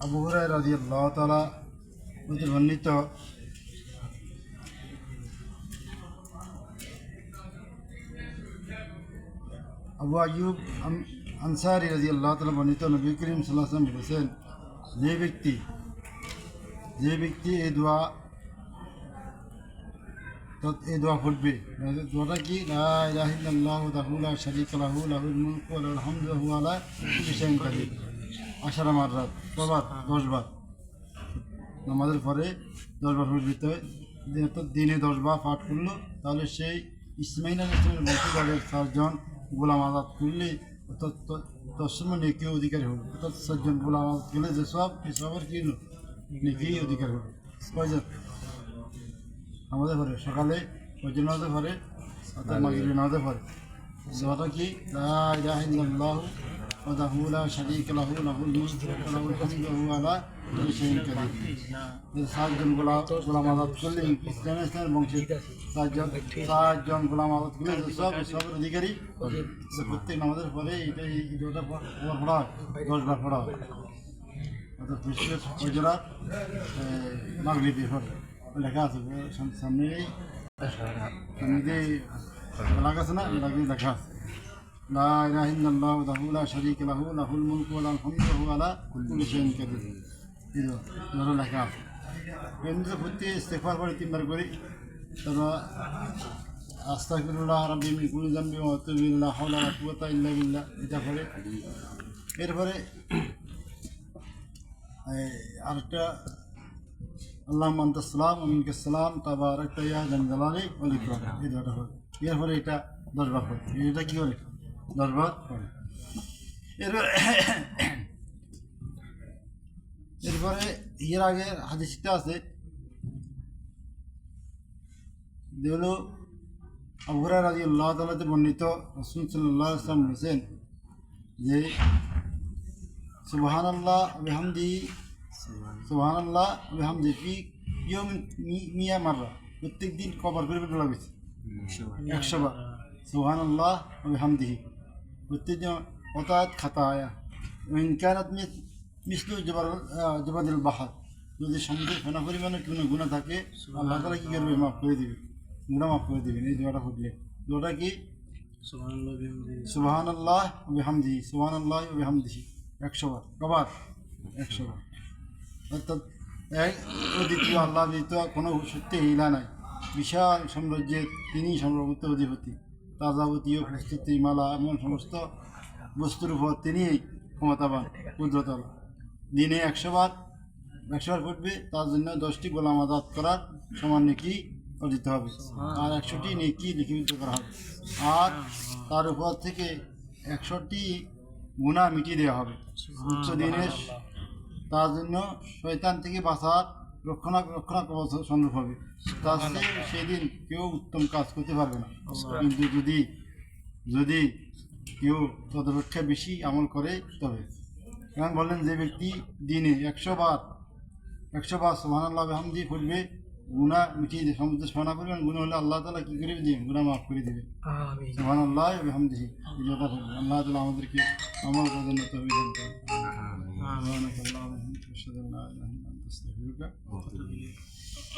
আবু হুরায়রা রাদিয়াল্লাহু তাআলা হতে বর্ণিত আবু আইয়ুব আনসারী রাদিয়াল্লাহু তাআলা বর্ণিত নবী করিম সাল্লাল্লাহু আলাইহি ওয়াসাল্লাম বলেছেন, যে ব্যক্তি এই দোয়া পড়বে, দোয়াটা কি? লা ইলাহা ইল্লাল্লাহু ওয়াহদাহু লা শারীকা লাহু লাহুল মুলকু ওয়া লাহুল হামদু ওয়া হুয়া আলা কুল্লি শাইইন কাদির। 10 মাররাত, কবার? 10 বার। নামাজের পরে 10 বার পড়তে হয়। দিনে 10 বার পাঠ করলো, তাহলে সেই ইসমাইল আলাইহিস সালামের বংশধরের 4 গোলাম আজাদ করলে তৎসম নেকি অধিকারী হলো। অর্থাৎ 4 গোলাম আজাদ করলে যে সব সবার কি হলো? নেকি অধিকার হলো। কয়জন? আমাদের ঘরে সকালে ফজর নামাজের পরে, অর্থাৎ মাগরিবের নামাজের পরে দোয়াটা কি? লা ইলাহা ইল্লাল্লাহু ওয়াহদাহু লা শারীকা লাহু লাহুল মুলকু ওয়া লাহুল হামদু ওয়া হুয়া আলা কুল্লি শাইইন কাদির। 7 গোলাম আজাদ করলে ইসলামের বংশের 4 গোলাম আজাদ করলে সবের অধিকারী হবে। প্রত্যেক নামাজের পরে এই দোয়াটা পড়া হয়, 10 বার পড়া হয়। অর্থাৎ ফজরাত মাগরিবের পরে লেখা আছে সামনে লেখা আছে না, লেখা আছে লা ইলাহা ইল্লাল্লাহু ওয়াহদাহু লা শারীকা লাহু লাহুল মুলকু ওয়া লাহুল হামদু ওয়া হুয়া আলা কুল্লি শাইইন কাদির। এই ধরো লেখা আছে। এমনিতে প্রতি ইস্তেগফার করে 3 বার করি। তারপর আস্তাগফিরুল্লাহ রাব্বি মিন কুল্লি যামবি ওয়া আতুবু ইলাইহি লা হাওলা ওয়া লা কুওয়াতা ইল্লা বিল্লাহ, এটা পড়ে। এরপরে আরেকটা আল্লাহুম্মা আনতাস সালাম ওয়া মিনকাস সালাম তাবারাকতা ইয়া যাল জালালি ওয়াল ইকরাম, এই দুটো হয়। এরপরে এটা 10 বার হয়। এটা কি করে? 10 বার হয়। এরপরে এর আগে হাদিসটা আছে, হলো আবু হুরায়রা রাদিয়াল্লাহু তাআলা তে বর্ণিত, রাসূল সাল্লাল্লাহু আলাইহি ওয়াসাল্লাম বলেছেন যে সুবহানাল্লাহ ওয়া বিহামদিহি ফি ইয়াউমিন মিয়া মাররা, প্রত্যেক দিন কবার করে বলা হয়েছে? 100 বার। সুবহানাল্লাহ ওয়া বিহামদিহি প্রত্যেকদিন অর্থাৎ খাতায়া ইন কানাত মিসলু জবাদিল বাহার, যদি সমুদ্রের ফেনা পরিমাণে কোনো গুনাহ থাকে আল্লাহ তাআলা কি করবে? মাফ করে দিবে, গুনাহ মাফ করে দিবেন। এই দোয়াটা পড়লে, দোয়াটা কি? সুবহানাল্লাহ ওয়া বিহামদিহি 100 বার। কবার? 100 বার। অর্থাৎ দ্বিতীয় আল্লাহ ব্যতীত কোনো সত্যি হিলা নাই, বিশাল সাম্রাজ্যের তিনি সার্বভৌম অধিপতি, তার যাবতীয় প্রস্তুতি মালা এমন সমস্ত বস্তুর উপর তিনি ক্ষমতাবান, কুদরতওয়ালা। দিনে 100 বার পড়বে, তার জন্য 10টি গোলাম আজাদ করার সমান নেকি অর্জিত হবে, আর 100টি নেকি লিখিত করা হবে, আর তার উপর থেকে 100টি গুনাহ মিটিয়ে দেওয়া হবে। উচ্চ দিনের তার জন্য শয়তান থেকে বাঁচার রক্ষণা কবচ সংরূপ হবে। তার সেদিন কেউ উত্তম কাজ করতে পারবে না। কিন্তু যদি কেউ তদপেক্ষা বেশি আমল করে তবে। এখন বললেন, যে ব্যক্তি দিনে 100 বার সুবহানাল্লাহ ওয়া বিহামদিহি পড়বে, গুনাহ মিটিয়ে দেবে। সমুদ্রে স্নান করবেন, গুনাহ হলে আল্লাহ তাআলা কি করে দিবেন? গুনাহ মাফ করে দিবেন। সুবহানাল্লাহ ওয়া বিহামদিহি, এই কথা বলবেন। আল্লাহ তাআলা আমাদেরকে আমল করার জন্য তৌফিক দান করুন। আমিন।